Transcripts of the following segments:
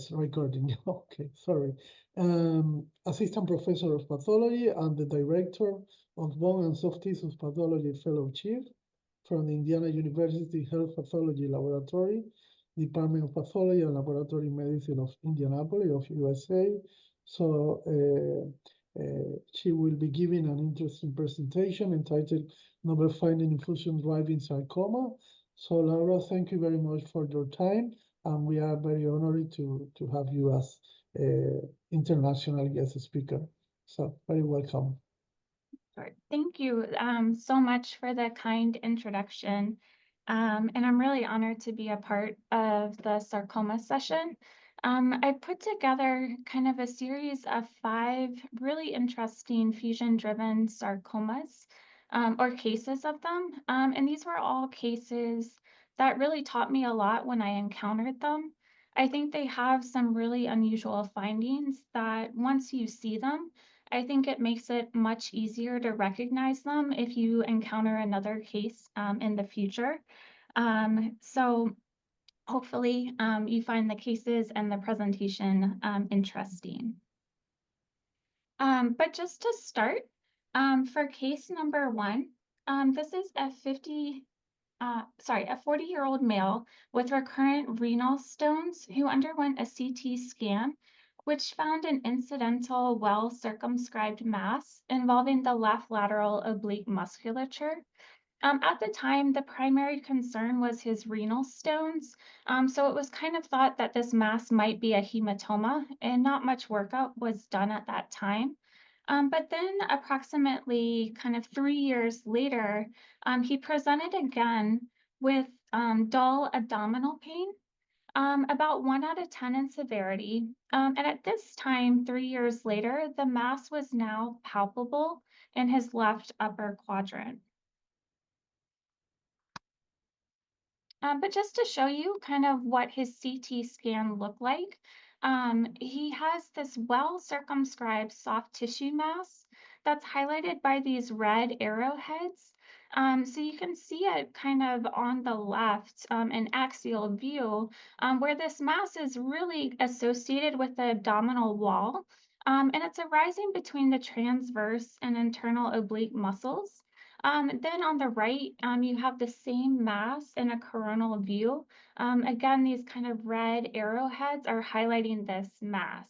Yes, recording. Okay, sorry. Assistant Professor of Pathology and the Director of Bone and Soft Tissues Pathology Fellowship from the Indiana University Health Pathology Laboratory, Department of Pathology and Laboratory Medicine of Indianapolis of USA. So she will be giving an interesting presentation entitled Novel Finding in Fusion Driving Sarcoma. So Laura, thank you very much for your time. And we are very honored to have you as international guest speaker. So very welcome. Sure. Thank you so much for the kind introduction. And I'm really honored to be a part of the sarcoma session. I put together kind of a series of 5 really interesting fusion-driven sarcomas, or cases of them. And these were all cases that really taught me a lot when I encountered them. I think they have some really unusual findings that once you see them, I think it makes it much easier to recognize them if you encounter another case in the future. So hopefully you find the cases and the presentation interesting. But just to start, for case number 1, this is a 40-year-old male with recurrent renal stones who underwent a CT scan, which found an incidental, well-circumscribed mass involving the left lateral oblique musculature. At the time, the primary concern was his renal stones, so it was kind of thought that this mass might be a hematoma, and not much workup was done at that time. But then approximately kind of 3 years later, he presented again with dull abdominal pain, about 1 out of 10 in severity. And at this time, 3 years later, the mass was now palpable in his left upper quadrant. But just to show you kind of what his CT scan looked like, he has this well-circumscribed soft tissue mass that's highlighted by these red arrowheads. So you can see it kind of on the left, in axial view, where this mass is really associated with the abdominal wall, and it's arising between the transverse and internal oblique muscles. Then on the right, you have the same mass in a coronal view. Again, these kind of red arrowheads are highlighting this mass.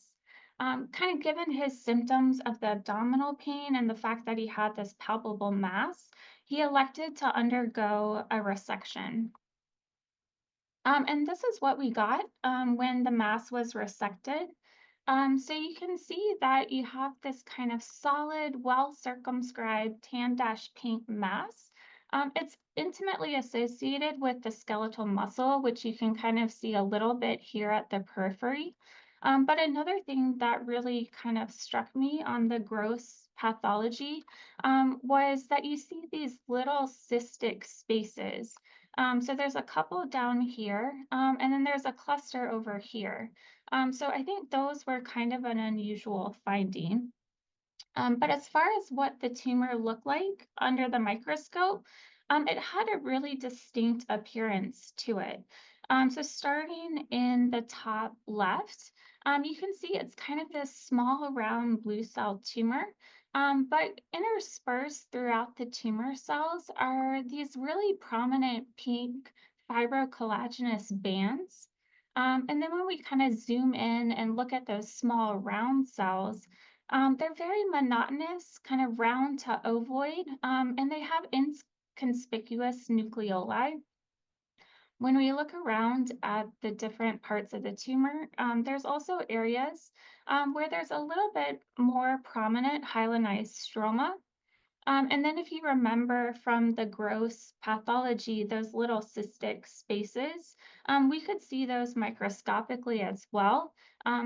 Kind of given his symptoms of the abdominal pain and the fact that he had this palpable mass, he elected to undergo a resection. And this is what we got when the mass was resected. So you can see that you have this kind of solid, well-circumscribed tan-pink mass. It's intimately associated with the skeletal muscle, which you can kind of see a little bit here at the periphery. But another thing that really kind of struck me on the gross pathology was that you see these little cystic spaces. So there's a couple down here, and then there's a cluster over here. So I think those were kind of an unusual finding. But as far as what the tumor looked like under the microscope, it had a really distinct appearance to it. So starting in the top left, you can see it's kind of this small round blue cell tumor. But interspersed throughout the tumor cells are these really prominent pink fibrocollagenous bands. And then when we kind of zoom in and look at those small round cells, they're very monotonous, kind of round to ovoid, and they have inconspicuous nucleoli. When we look around at the different parts of the tumor, there's also areas where there's a little bit more prominent hyalinized stroma. And then if you remember from the gross pathology, those little cystic spaces, we could see those microscopically as well.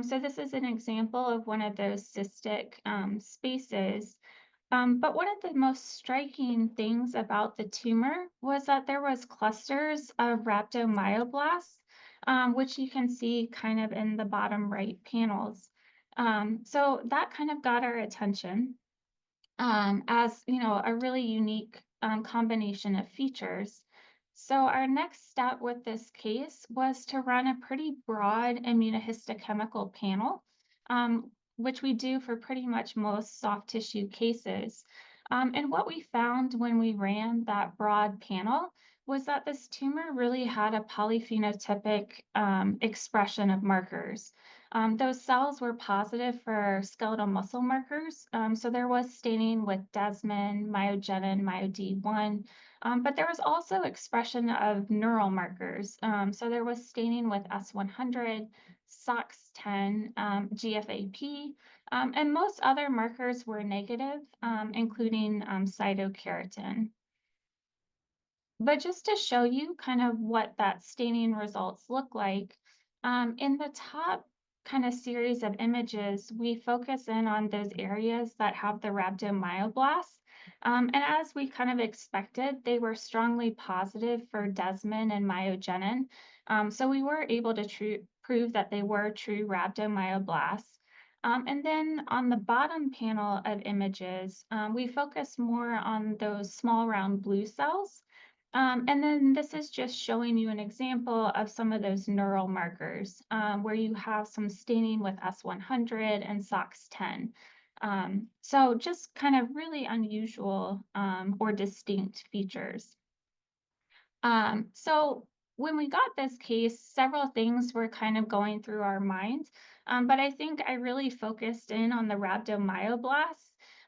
So this is an example of one of those cystic spaces. But one of the most striking things about the tumor was that there was clusters of rhabdomyoblasts, which you can see kind of in the bottom right panels. So that kind of got our attention as, you know, a really unique combination of features. So our next step with this case was to run a pretty broad immunohistochemical panel, which we do for pretty much most soft tissue cases. And what we found when we ran that broad panel was that this tumor really had a polyphenotypic expression of markers. Those cells were positive for skeletal muscle markers. So there was staining with desmin, myogenin, MyoD1, but there was also expression of neural markers. So there was staining with S100, SOX10, GFAP, and most other markers were negative, including cytokeratin. But just to show you kind of what that staining results look like, in the top kind of series of images, we focus in on those areas that have the rhabdomyoblasts. And as we kind of expected, they were strongly positive for desmin and myogenin. So we were able to prove that they were true rhabdomyoblasts. And then on the bottom panel of images, we focus more on those small round blue cells. And then this is just showing you an example of some of those neural markers where you have some staining with S100 and SOX10. So just kind of really unusual or distinct features. So when we got this case, several things were kind of going through our minds, but I think I really focused in on the rhabdomyoblasts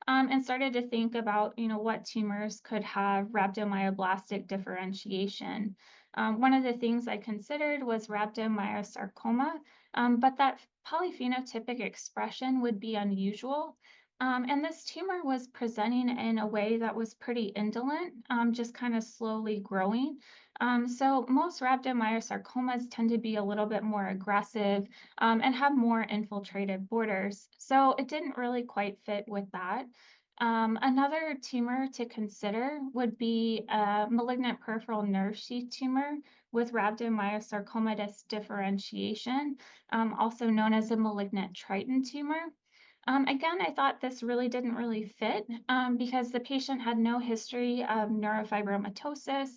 and started to think about, what tumors could have rhabdomyoblastic differentiation. One of the things I considered was rhabdomyosarcoma, but that polyphenotypic expression would be unusual. And this tumor was presenting in a way that was pretty indolent, just kind of slowly growing. So most rhabdomyosarcomas tend to be a little bit more aggressive and have more infiltrated borders. So it didn't really quite fit with that. Another tumor to consider would be a malignant peripheral nerve sheath tumor with rhabdomyosarcomatous differentiation, also known as a malignant Triton tumor. Again, I thought this really didn't really fit because the patient had no history of neurofibromatosis.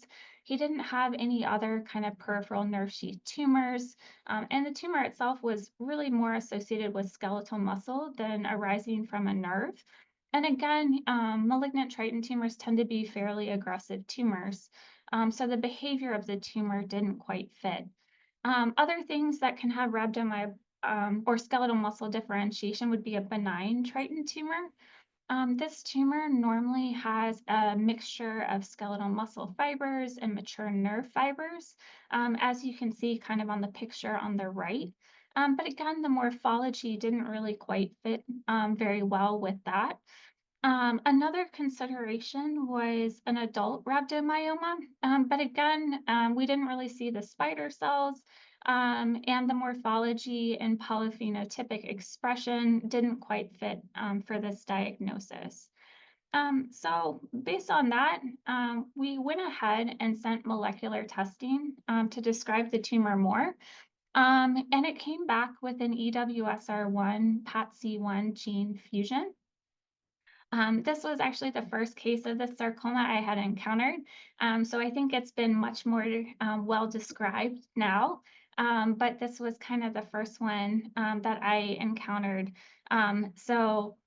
He didn't have any other kind of peripheral nerve sheath tumors. And the tumor itself was really more associated with skeletal muscle than arising from a nerve. And again, malignant Triton tumors tend to be fairly aggressive tumors. So the behavior of the tumor didn't quite fit. Other things that can have or skeletal muscle differentiation would be a benign Triton tumor. This tumor normally has a mixture of skeletal muscle fibers and mature nerve fibers, as you can see kind of on the picture on the right. But again, the morphology didn't really quite fit very well with that. Another consideration was an adult rhabdomyoma, but again, we didn't really see the spider cells, and the morphology and polyphenotypic expression didn't quite fit for this diagnosis. So based on that, we went ahead and sent molecular testing to describe the tumor more. And it came back with an EWSR1 PATC1 gene fusion. This was actually the first case of the sarcoma I had encountered. So I think it's been much more well described now. But this was kind of the first one that I encountered. So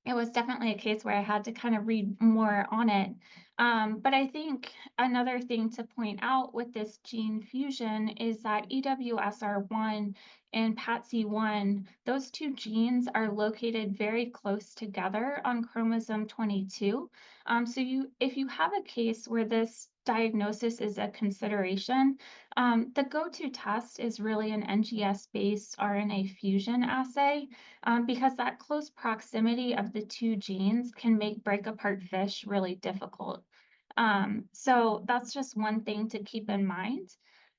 it was definitely a case where I had to kind of read more on it. But I think another thing to point out with this gene fusion is that EWSR1 and PATC1, those two genes are located very close together on chromosome 22. So if you have a case where this diagnosis is a consideration, the go-to test is really an NGS-based RNA fusion assay because that close proximity of the two genes can make break apart fish really difficult. So that's just one thing to keep in mind.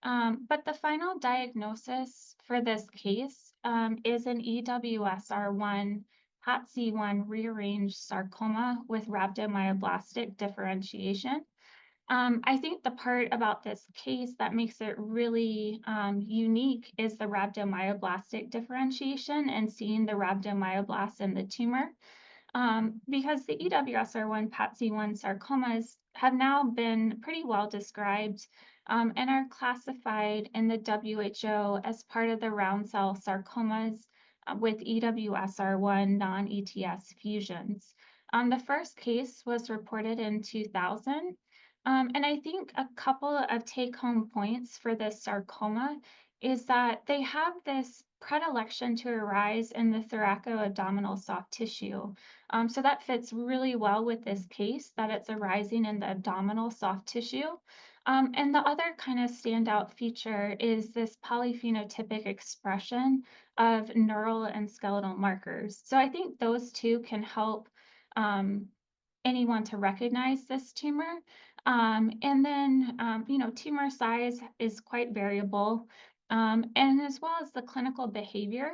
But the final diagnosis for this case is an EWSR1 PATC1 rearranged sarcoma with rhabdomyoblastic differentiation. I think the part about this case that makes it really unique is the rhabdomyoblastic differentiation and seeing the rhabdomyoblasts in the tumor. because the EWSR1 PATZ1 sarcomas have now been pretty well described and are classified in the WHO as part of the round cell sarcomas with EWSR1 non-ETS fusions. The first case was reported in 2000. And I think a couple of take-home points for this sarcoma is that they have this predilection to arise in the thoracoabdominal soft tissue. So that fits really well with this case, that it's arising in the abdominal soft tissue. And the other kind of standout feature is this polyphenotypic expression of neural and skeletal markers. So I think those two can help anyone to recognize this tumor. And then, tumor size is quite variable. And as well as the clinical behavior,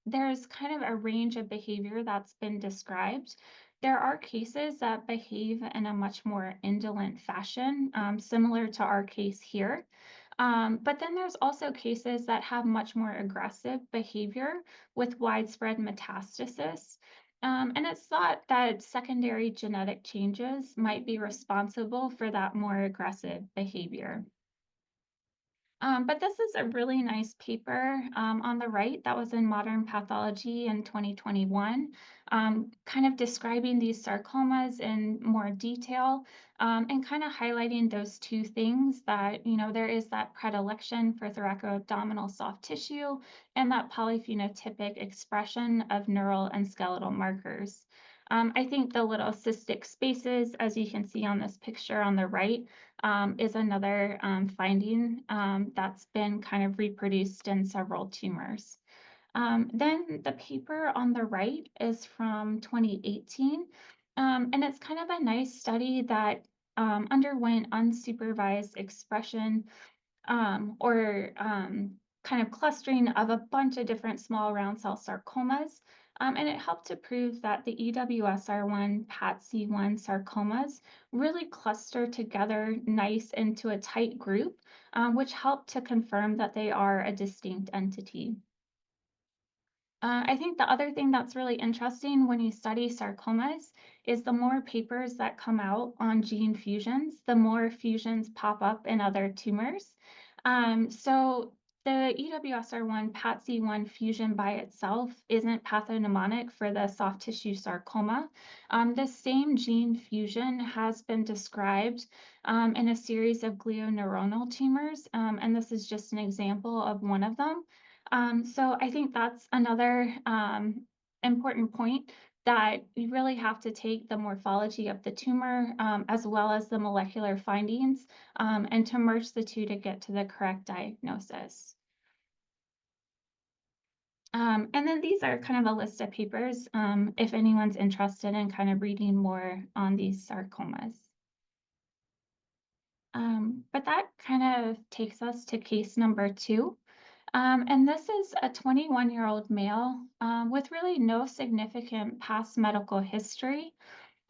there's kind of a range of behavior that's been described. There are cases that behave in a much more indolent fashion, similar to our case here. But then there's also cases that have much more aggressive behavior with widespread metastasis. And it's thought that secondary genetic changes might be responsible for that more aggressive behavior. But this is a really nice paper on the right that was in Modern Pathology in 2021, kind of describing these sarcomas in more detail and kind of highlighting those two things that, there is that predilection for thoracoabdominal soft tissue and that polyphenotypic expression of neural and skeletal markers. I think the little cystic spaces, as you can see on this picture on the right, is another finding that's been kind of reproduced in several tumors. Then the paper on the right is from 2018, and it's kind of a nice study that underwent unsupervised expression or kind of clustering of a bunch of different small round cell sarcomas. And it helped to prove that the EWSR1 PATC1 sarcomas really cluster together nice into a tight group, which helped to confirm that they are a distinct entity. I think the other thing that's really interesting when you study sarcomas is the more papers that come out on gene fusions, the more fusions pop up in other tumors. So the EWSR1 PATC1 fusion by itself isn't pathognomonic for the soft tissue sarcoma. The same gene fusion has been described in a series of glioneuronal tumors, and this is just an example of one of them. So I think that's another important point, that you really have to take the morphology of the tumor as well as the molecular findings and to merge the two to get to the correct diagnosis. And then these are kind of a list of papers if anyone's interested in kind of reading more on these sarcomas. But that kind of takes us to case number 2. And this is a 21-year-old male with really no significant past medical history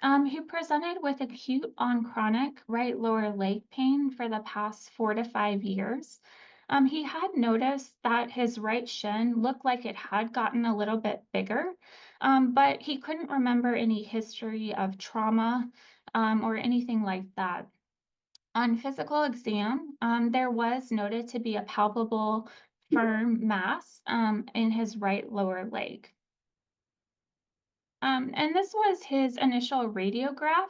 who presented with acute on chronic right lower leg pain for the past 4 to 5 years. He had noticed that his right shin looked like it had gotten a little bit bigger, but he couldn't remember any history of trauma or anything like that. On physical exam, there was noted to be a palpable firm mass in his right lower leg. And this was his initial radiograph.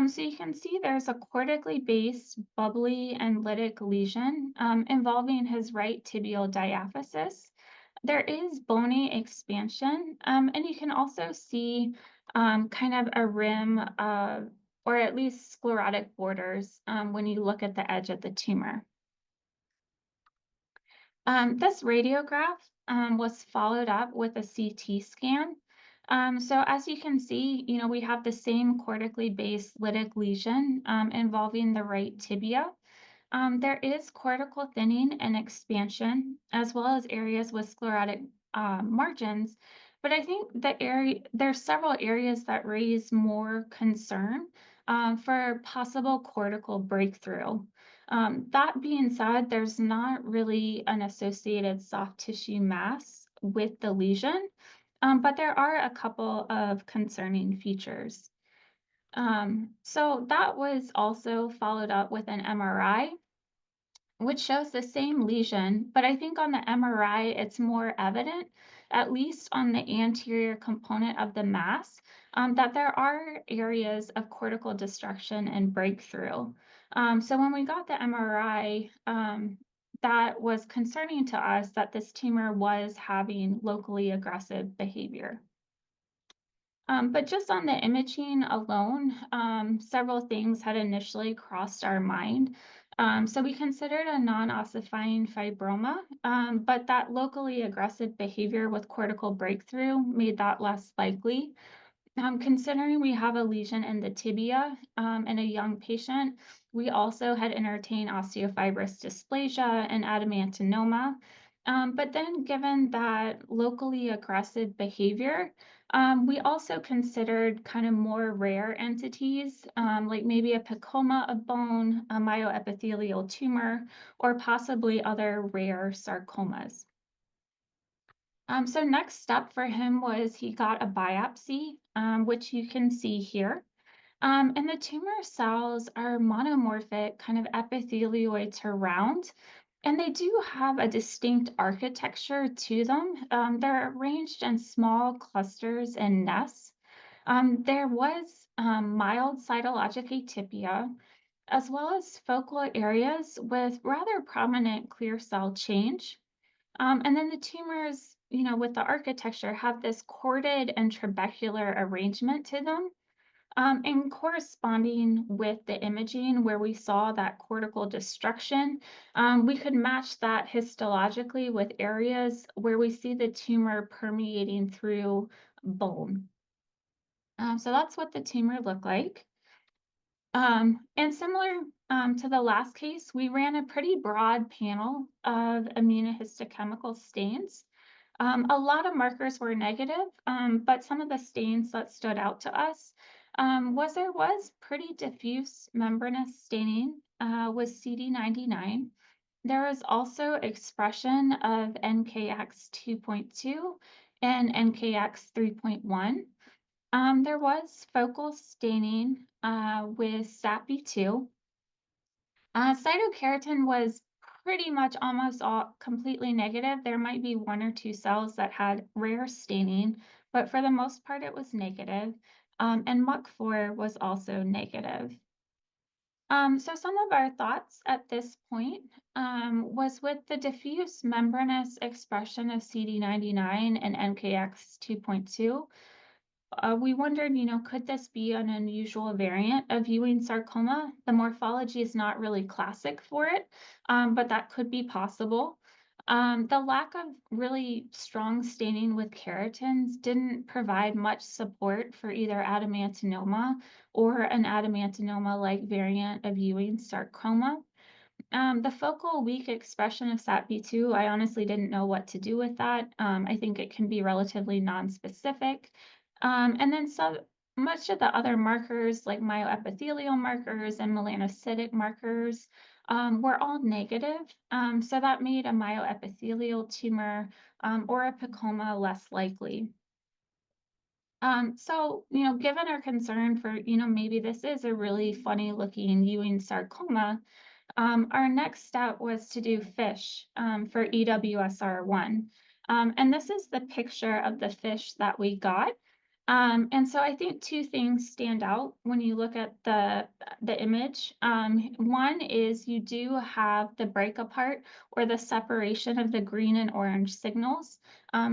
So you can see there's a cortically based, bubbly, and lytic lesion involving his right tibial diaphysis. There is bony expansion, and you can also see kind of a rim of, or at least sclerotic borders when you look at the edge of the tumor. This radiograph was followed up with a CT scan. So as you can see, we have the same cortically based lytic lesion involving the right tibia. There is cortical thinning and expansion, as well as areas with sclerotic margins. But I think there's several areas that raise more concern for possible cortical breakthrough. That being said, there's not really an associated soft tissue mass with the lesion. but there are a couple of concerning features. So that was also followed up with an MRI, which shows the same lesion, but I think on the MRI, it's more evident, at least on the anterior component of the mass, that there are areas of cortical destruction and breakthrough. So when we got the MRI, that was concerning to us that this tumor was having locally aggressive behavior. But just on the imaging alone, several things had initially crossed our mind. So we considered a non-ossifying fibroma, but that locally aggressive behavior with cortical breakthrough made that less likely. Considering we have a lesion in the tibia in a young patient, we also had entertained osteofibrous dysplasia and adamantinoma. But then, given that locally aggressive behavior, we also considered kind of more rare entities, like maybe a pecoma of bone, a myoepithelial tumor, or possibly other rare sarcomas. So next step for him was he got a biopsy, which you can see here. And the tumor cells are monomorphic, kind of epithelioid to round, and they do have a distinct architecture to them. They're arranged in small clusters and nests. There was mild cytologic atypia, as well as focal areas with rather prominent clear cell change. And then the tumors, with the architecture, have this corded and trabecular arrangement to them. And corresponding with the imaging where we saw that cortical destruction, we could match that histologically with areas where we see the tumor permeating through bone. So that's what the tumor looked like. And similar to the last case, we ran a pretty broad panel of immunohistochemical stains. A lot of markers were negative, but some of the stains that stood out to us there was pretty diffuse membranous staining with CD99. There was also expression of NKX 2.2 and NKX 3.1. There was focal staining with SAPB2. Cytokeratin was pretty much almost all completely negative. There might be one or two cells that had rare staining, but for the most part, it was negative. And MUC4 was also negative. So some of our thoughts at this point was with the diffuse membranous expression of CD99 and NKX 2.2. We wondered, could this be an unusual variant of Ewing sarcoma? The morphology is not really classic for it, but that could be possible. The lack of really strong staining with keratins didn't provide much support for either adamantinoma or an adamantinoma-like variant of Ewing sarcoma. The focal weak expression of SATB2, I honestly didn't know what to do with that. I think it can be relatively nonspecific. And then so much of the other markers, like myoepithelial markers and melanocytic markers, were all negative. So that made a myoepithelial tumor or a pecoma less likely. So, given our concern for, maybe this is a really funny looking Ewing sarcoma, our next step was to do FISH for EWSR1. And this is the picture of the FISH that we got. And so I think two things stand out when you look at the image. One is you do have the break apart or the separation of the green and orange signals.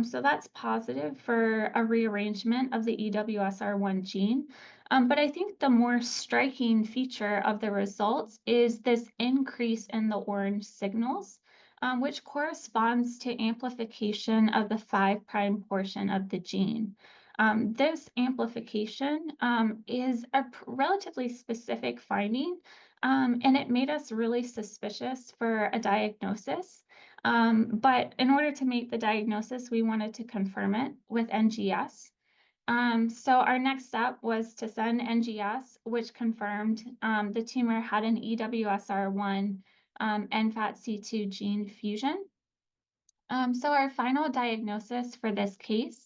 So that's positive for a rearrangement of the EWSR1 gene. But I think the more striking feature of the results is this increase in the orange signals, which corresponds to amplification of the 5' portion of the gene. This amplification is a relatively specific finding, and it made us really suspicious for a diagnosis. But in order to make the diagnosis, we wanted to confirm it with NGS. So our next step was to send NGS, which confirmed the tumor had an EWSR1 NFAT-C2 gene fusion. So our final diagnosis for this case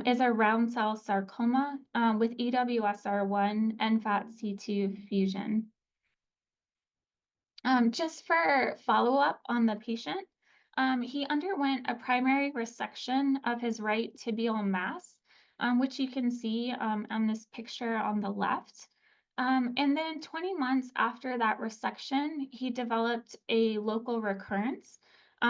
is a round cell sarcoma with EWSR1 and FAT-C2 fusion. Just for follow-up on the patient, he underwent a primary resection of his right tibial mass, which you can see on this picture on the left. And then 20 months after that resection, he developed a local recurrence,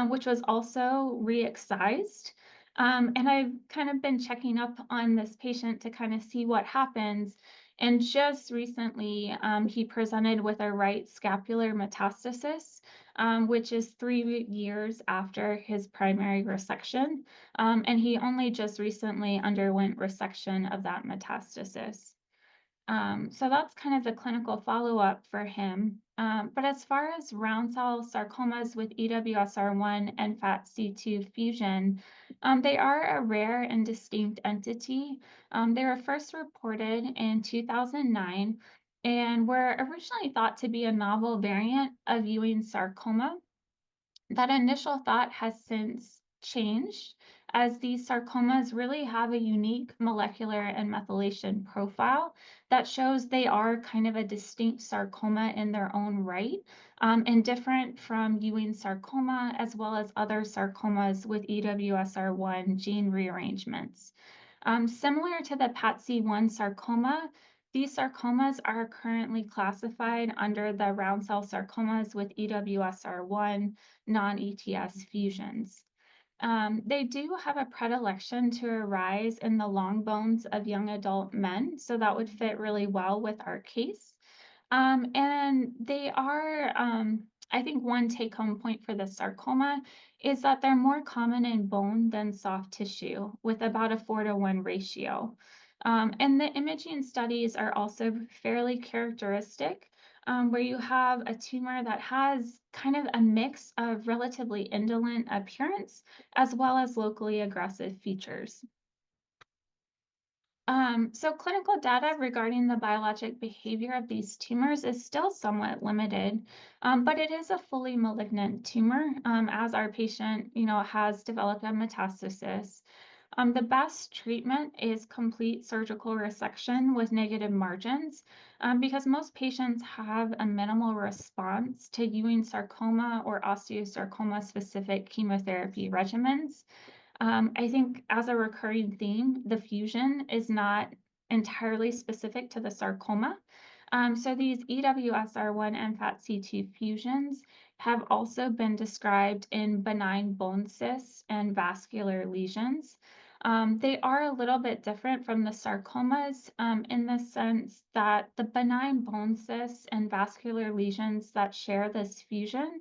which was also re-excised. And I've kind of been checking up on this patient to kind of see what happens. And just recently, he presented with a right scapular metastasis, which is 3 years after his primary resection. And he only just recently underwent resection of that metastasis. So that's kind of the clinical follow-up for him. But as far as round cell sarcomas with EWSR1 and FAT-C2 fusion, they are a rare and distinct entity. They were first reported in 2009 and were originally thought to be a novel variant of Ewing sarcoma. That initial thought has since changed, as these sarcomas really have a unique molecular and methylation profile that shows they are kind of a distinct sarcoma in their own right, and different from Ewing sarcoma as well as other sarcomas with EWSR1 gene rearrangements. Similar to the PATC1 sarcoma, these sarcomas are currently classified under the round cell sarcomas with EWSR1 non-ETS fusions. They do have a predilection to arise in the long bones of young adult men, so that would fit really well with our case. And they are, I think one take-home point for the sarcoma is that they're more common in bone than soft tissue, with about a 4-to-1 ratio. And the imaging studies are also fairly characteristic, where you have a tumor that has kind of a mix of relatively indolent appearance as well as locally aggressive features. So clinical data regarding the biologic behavior of these tumors is still somewhat limited, but it is a fully malignant tumor, as our patient, has developed a metastasis. The best treatment is complete surgical resection with negative margins, because most patients have a minimal response to Ewing sarcoma or osteosarcoma-specific chemotherapy regimens. I think as a recurring theme, the fusion is not entirely specific to the sarcoma. So these EWSR1 and FAT-C2 fusions have also been described in benign bone cysts and vascular lesions. They are a little bit different from the sarcomas in the sense that the benign bone cysts and vascular lesions that share this fusion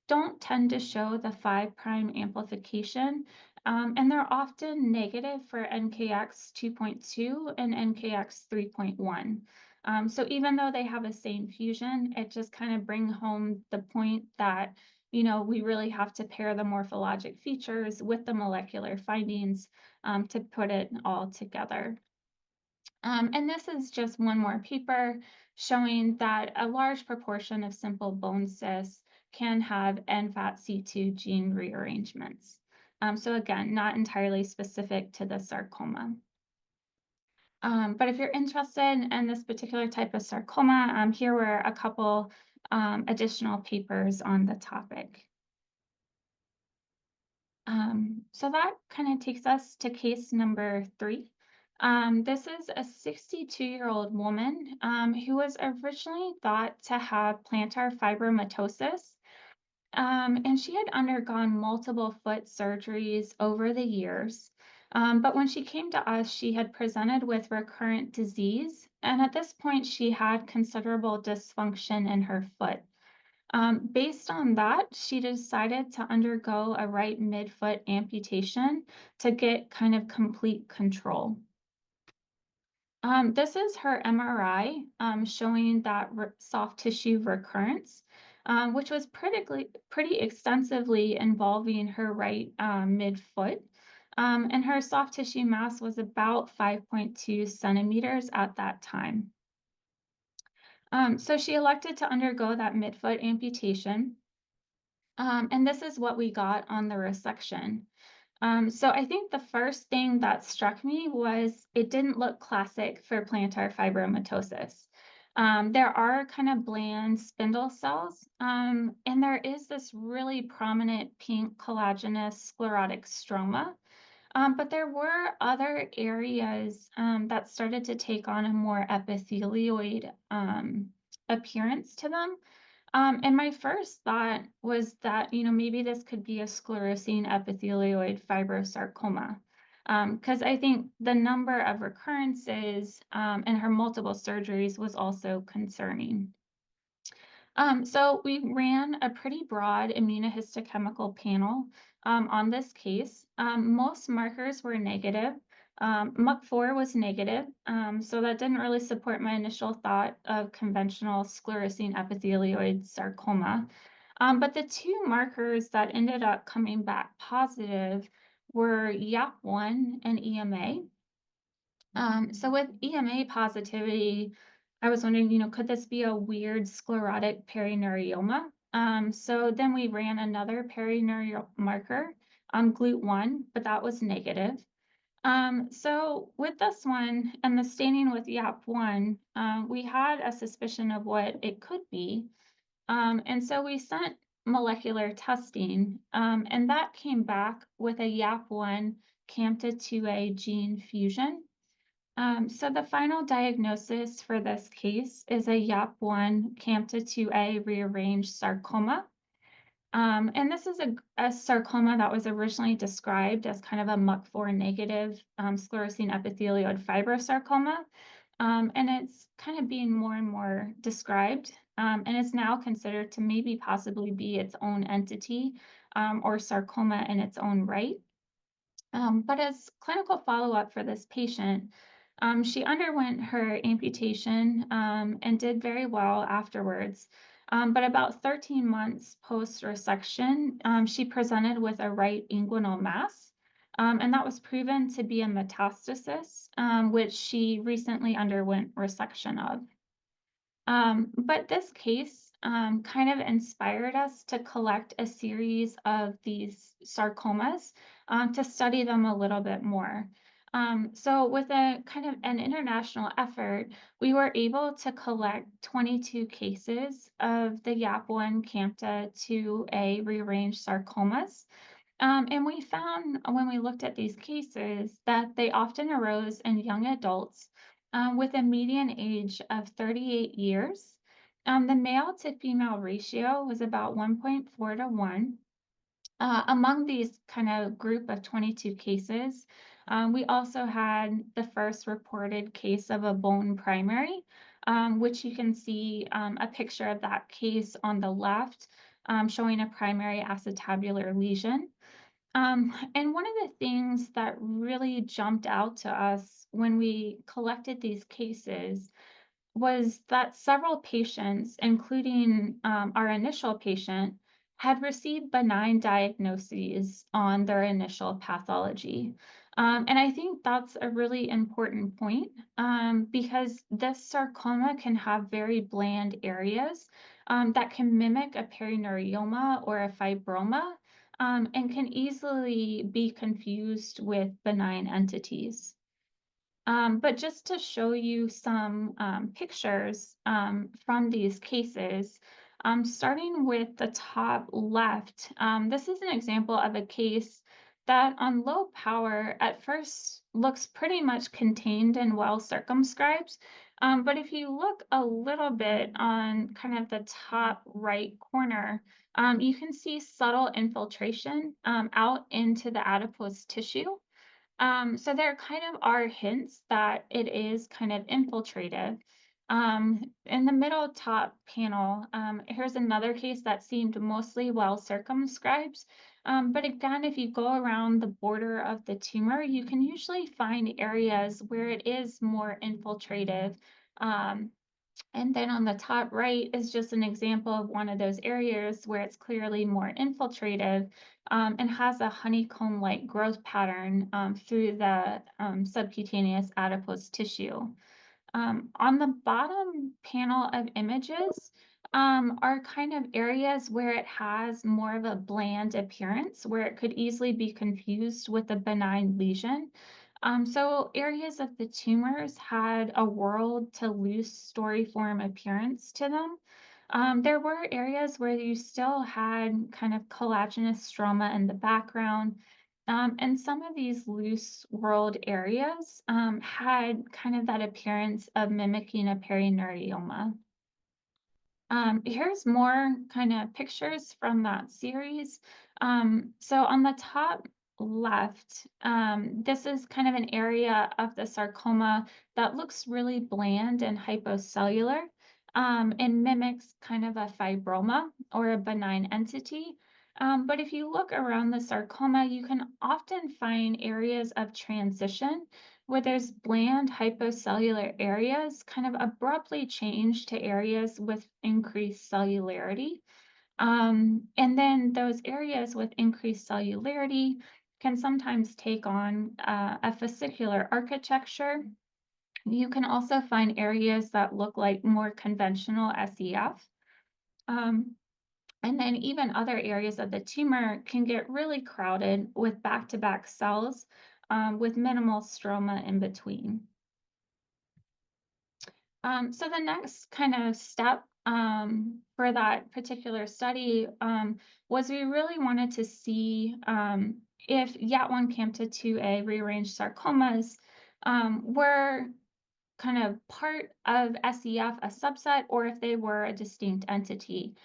don't tend to show the 5' amplification, and they're often negative for NKX 2.2 and NKX 3.1. So even though they have the same fusion, it just kind of brings home the point that, we really have to pair the morphologic features with the molecular findings to put it all together. And this is just one more paper showing that a large proportion of simple bone cysts can have NFAT-C2 gene rearrangements. So again, not entirely specific to the sarcoma. But if you're interested in this particular type of sarcoma, here were a couple additional papers on the topic. So that kind of takes us to case number 3. This is a 62-year-old woman who was originally thought to have plantar fibromatosis, and she had undergone multiple foot surgeries over the years. But when she came to us, she had presented with recurrent disease, and at this point, she had considerable dysfunction in her foot. Based on that, she decided to undergo a right midfoot amputation to get kind of complete control. This is her MRI showing that soft tissue recurrence, which was pretty extensively involving her right midfoot. And her soft tissue mass was about 5.2 centimeters at that time. So she elected to undergo that midfoot amputation. And this is what we got on the resection. So I think the first thing that struck me was it didn't look classic for plantar fibromatosis. There are kind of bland spindle cells, and there is this really prominent pink collagenous sclerotic stroma. But there were other areas that started to take on a more epithelioid appearance to them. And my first thought was that, maybe this could be a sclerosing epithelioid fibrosarcoma. Because I think the number of recurrences and her multiple surgeries was also concerning. So we ran a pretty broad immunohistochemical panel on this case. Most markers were negative. MUC4 was negative, so that didn't really support my initial thought of conventional sclerosing epithelioid sarcoma. But the two markers that ended up coming back positive were YAP1 and EMA. So with EMA positivity, I was wondering, could this be a weird sclerotic perineurioma? So then we ran another perineurial marker, GLUT1, but that was negative. So with this one and the staining with YAP1, we had a suspicion of what it could be. And so we sent molecular testing, and that came back with a YAP1 CAMTA2A gene fusion. So the final diagnosis for this case is a YAP1 CAMTA2A rearranged sarcoma. And this is a sarcoma that was originally described as kind of a MUC4 negative sclerosing epithelioid fibrosarcoma. And it's kind of being more and more described, and is now considered to maybe possibly be its own entity or sarcoma in its own right. But as clinical follow-up for this patient, she underwent her amputation and did very well afterwards. But about 13 months post-resection, she presented with a right inguinal mass, and that was proven to be a metastasis, which she recently underwent resection of. But this case kind of inspired us to collect a series of these sarcomas to study them a little bit more. So with a kind of an international effort, we were able to collect 22 cases of the YAP1 CAMTA2A rearranged sarcomas. And we found when we looked at these cases that they often arose in young adults with a median age of 38 years. The male to female ratio was about 1.4 to 1. Among these kind of group of 22 cases, we also had the first reported case of a bone primary, which you can see a picture of that case on the left, showing a primary acetabular lesion. And one of the things that really jumped out to us when we collected these cases was that several patients, including our initial patient, had received benign diagnoses on their initial pathology. And I think that's a really important point because this sarcoma can have very bland areas that can mimic a perineurioma or a fibroma and can easily be confused with benign entities. But just to show you some pictures from these cases, starting with the top left, this is an example of a case that on low power at first looks pretty much contained and well circumscribed. But if you look a little bit on kind of the top right corner, you can see subtle infiltration out into the adipose tissue. So there kind of are hints that it is kind of infiltrated. In the middle top panel, here's another case that seemed mostly well circumscribed. But again, if you go around the border of the tumor, you can usually find areas where it is more infiltrative. And then on the top right is just an example of one of those areas where it's clearly more infiltrative and has a honeycomb-like growth pattern through the subcutaneous adipose tissue. On the bottom panel of images, are kind of areas where it has more of a bland appearance, where it could easily be confused with a benign lesion. So areas of the tumors had a whorled to loose storiform appearance to them. There were areas where you still had kind of collagenous stroma in the background. And some of these loose whorled areas had kind of that appearance of mimicking a perineurioma. Here's more kind of pictures from that series. So on the top left, this is kind of an area of the sarcoma that looks really bland and hypocellular, and mimics kind of a fibroma or a benign entity. But if you look around the sarcoma, you can often find areas of transition where there's bland hypocellular areas kind of abruptly change to areas with increased cellularity. And then those areas with increased cellularity can sometimes take on a fascicular architecture. You can also find areas that look like more conventional SEF. Um, and then even other areas of the tumor can get really crowded with back-to-back cells with minimal stroma in between. So the next kind of step for that particular study was we really wanted to see if YAT1 Campta 2A rearranged sarcomas were kind of part of SEF, a subset, or if they were a distinct entity.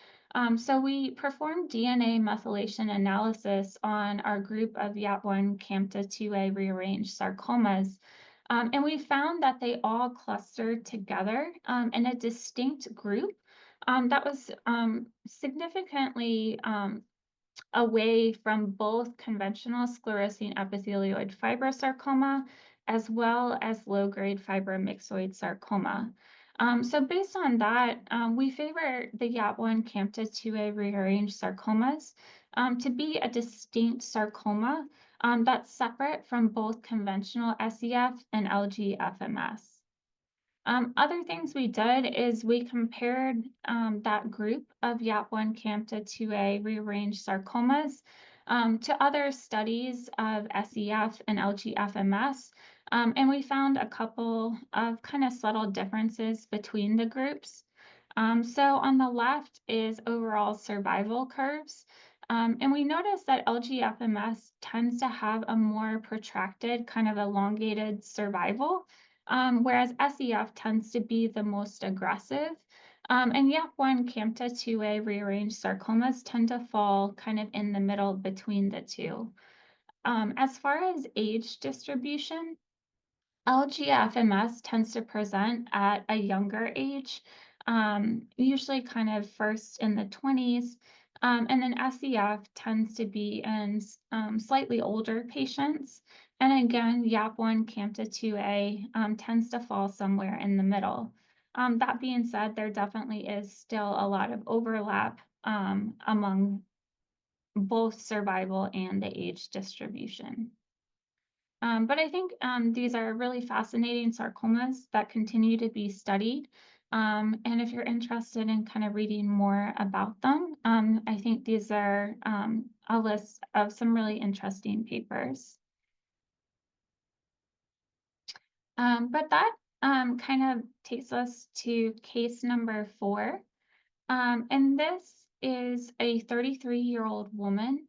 So we performed DNA methylation analysis on our group of YAT1 Campta 2A rearranged sarcomas. And we found that they all clustered together in a distinct group that was significantly away from both conventional sclerosing epithelioid fibrosarcoma as well as low-grade fibromyxoid sarcoma. So based on that, we favor the YAT1 Campta 2A rearranged sarcomas to be a distinct sarcoma that's separate from both conventional SEF and LG-FMS. Other things we did is we compared that group of YAP1 Campta 2A rearranged sarcomas to other studies of SEF and LGFMS, and we found a couple of kind of subtle differences between the groups. So on the left is overall survival curves, and we noticed that LGFMS tends to have a more protracted, kind of elongated survival, whereas SEF tends to be the most aggressive. And YAP1 Campta 2A rearranged sarcomas tend to fall kind of in the middle between the two. As far as age distribution, LGFMS tends to present at a younger age, usually kind of first in the 20s. And then SEF tends to be in slightly older patients. And again, YAP1 Campta 2A tends to fall somewhere in the middle. That being said, there definitely is still a lot of overlap among both survival and the age distribution. But I think these are really fascinating sarcomas that continue to be studied. And if you're interested in kind of reading more about them, I think these are a list of some really interesting papers. But that kind of takes us to case number 4. And this is a 33-year-old woman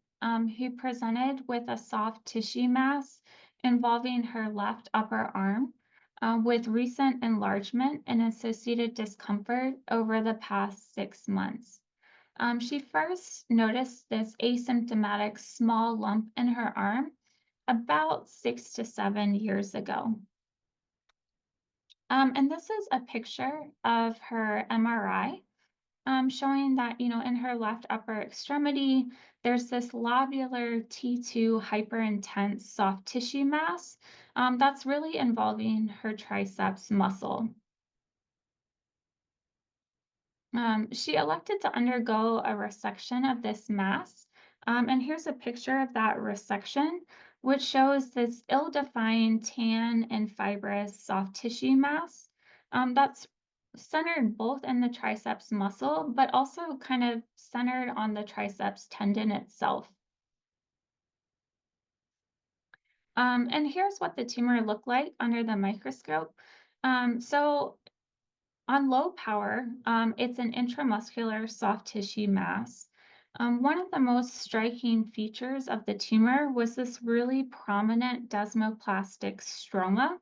who presented with a soft tissue mass involving her left upper arm with recent enlargement and associated discomfort over the past 6 months. She first noticed this asymptomatic small lump in her arm about 6 to 7 years ago. And this is a picture of her MRI. Showing that, in her left upper extremity, there's this lobular T2 hyperintense soft tissue mass that's really involving her triceps muscle. She elected to undergo a resection of this mass, and here's a picture of that resection, which shows this ill-defined tan and fibrous soft tissue mass that's centered both in the triceps muscle, but also kind of centered on the triceps tendon itself. And here's what the tumor looked like under the microscope. So on low power, it's an intramuscular soft tissue mass. One of the most striking features of the tumor was this really prominent desmoplastic stroma.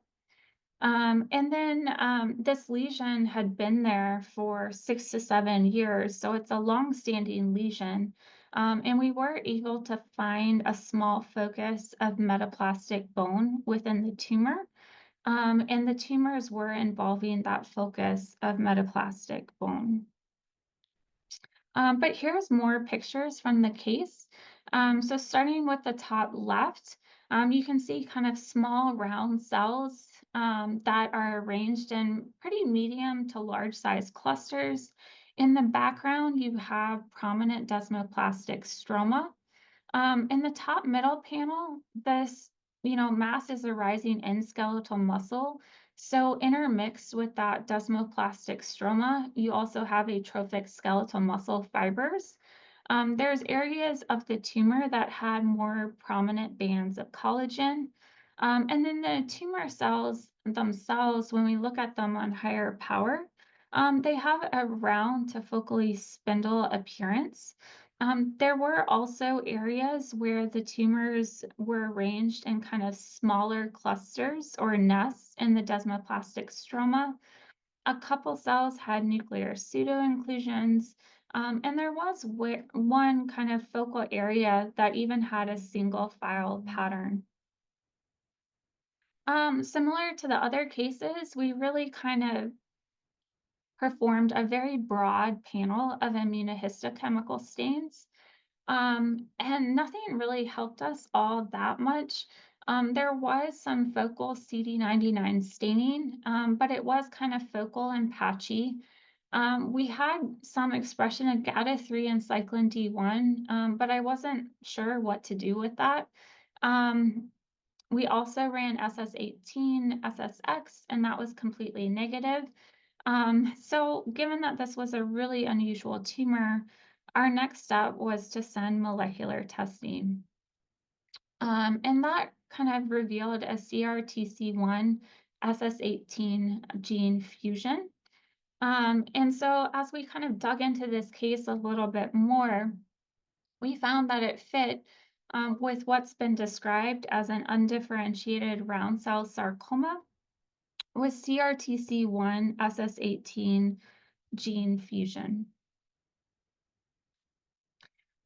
And then this lesion had been there for 6 to 7 years, so it's a long-standing lesion. And we were able to find a small focus of metaplastic bone within the tumor. And the tumors were involving that focus of metaplastic bone. But here's more pictures from the case. So starting with the top left, you can see kind of small round cells that are arranged in pretty medium to large size clusters. In the background, you have prominent desmoplastic stroma. In the top middle panel, this, mass is arising in skeletal muscle. So intermixed with that desmoplastic stroma, you also have atrophic skeletal muscle fibers. There's areas of the tumor that had more prominent bands of collagen. And then the tumor cells themselves, when we look at them on higher power, they have a round to focally spindle appearance. There were also areas where the tumors were arranged in kind of smaller clusters or nests in the desmoplastic stroma. A couple cells had nuclear pseudoinclusions, and there was one kind of focal area that even had a single file pattern. Similar to the other cases, we really kind of performed a very broad panel of immunohistochemical stains. And nothing really helped us all that much. There was some focal CD99 staining, but it was kind of focal and patchy. We had some expression of GATA3 and cyclin D1, but I wasn't sure what to do with that. We also ran SS18, SSX, and that was completely negative. So given that this was a really unusual tumor, our next step was to send molecular testing. And that kind of revealed a CRTC1 SS18 gene fusion. And so as we kind of dug into this case a little bit more, we found that it fit with what's been described as an undifferentiated round cell sarcoma with CRTC1 SS18 gene fusion.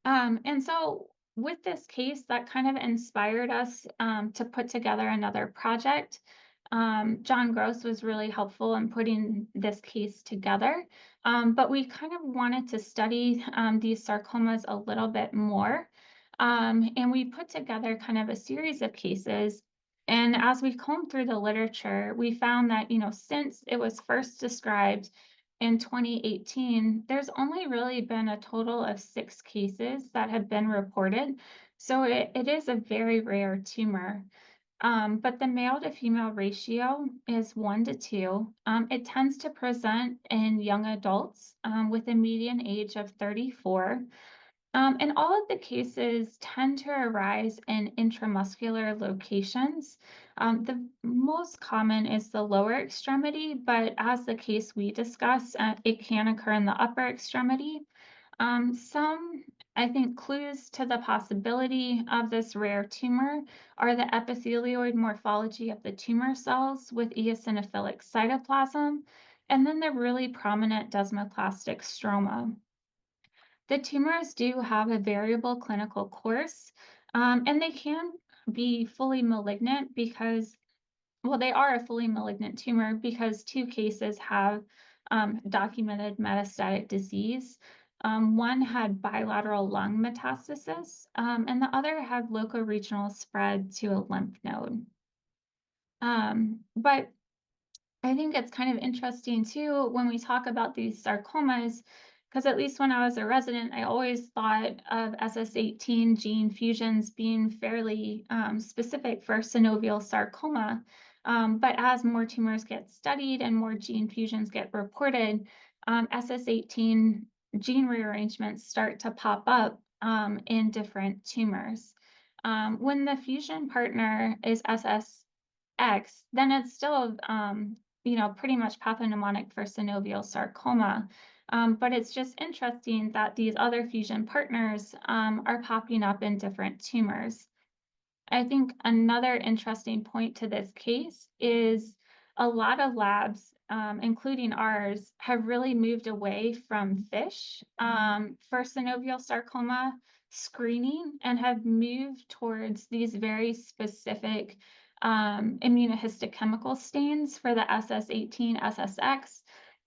And so with this case, that kind of inspired us to put together another project. John Gross was really helpful in putting this case together, but we kind of wanted to study these sarcomas a little bit more. And we put together kind of a series of cases. And as we combed through the literature, we found that, since it was first described in 2018, there's only really been a total of 6 cases that have been reported. So it is a very rare tumor. But the male to female ratio is 1 to 2. It tends to present in young adults with a median age of 34. And all of the cases tend to arise in intramuscular locations. The most common is the lower extremity, but as the case we discussed, it can occur in the upper extremity. Some, I think, clues to the possibility of this rare tumor are the epithelioid morphology of the tumor cells with eosinophilic cytoplasm, and then the really prominent desmoplastic stroma. The tumors do have a variable clinical course, and they can be fully malignant because, well, they are a fully malignant tumor because 2 cases have documented metastatic disease. One had bilateral lung metastasis, and the other had locoregional spread to a lymph node. But I think it's kind of interesting too when we talk about these sarcomas, because at least when I was a resident, I always thought of SS18 gene fusions being fairly specific for synovial sarcoma. But as more tumors get studied and more gene fusions get reported, SS18 gene rearrangements start to pop up in different tumors. When the fusion partner is SSX, then it's still, pretty much pathognomonic for synovial sarcoma. But it's just interesting that these other fusion partners are popping up in different tumors. I think another interesting point to this case is a lot of labs, including ours, have really moved away from FISH for synovial sarcoma screening and have moved towards these very specific immunohistochemical stains for the SS18, SSX,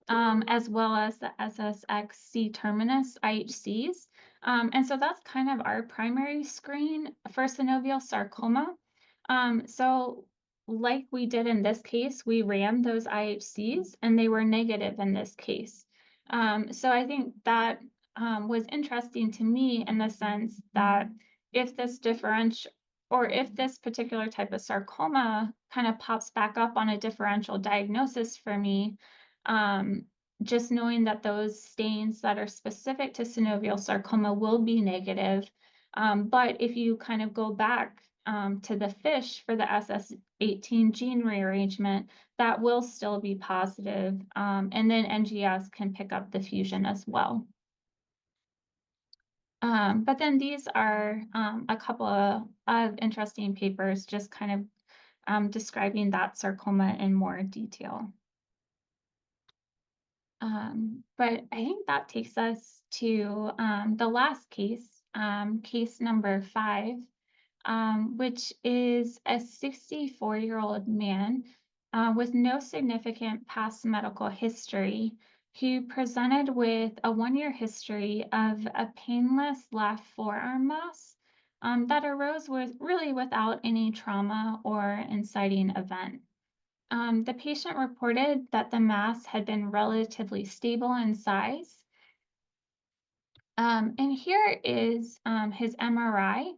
as well as the SSXC terminus IHCs. And so that's kind of our primary screen for synovial sarcoma. So like we did in this case, we ran those IHCs and they were negative in this case. So I think that was interesting to me in the sense that if this if this particular type of sarcoma kind of pops back up on a differential diagnosis for me, just knowing that those stains that are specific to synovial sarcoma will be negative. But if you kind of go back to the FISH for the SS18 gene rearrangement, that will still be positive. And then NGS can pick up the fusion as well. But then these are a couple of interesting papers just kind of describing that sarcoma in more detail. But I think that takes us to the last case, case number 5, which is a 64-year-old man with no significant past medical history who presented with a 1-year history of a painless left forearm mass that arose really without any trauma or inciting event. The patient reported that the mass had been relatively stable in size. And here is his MRI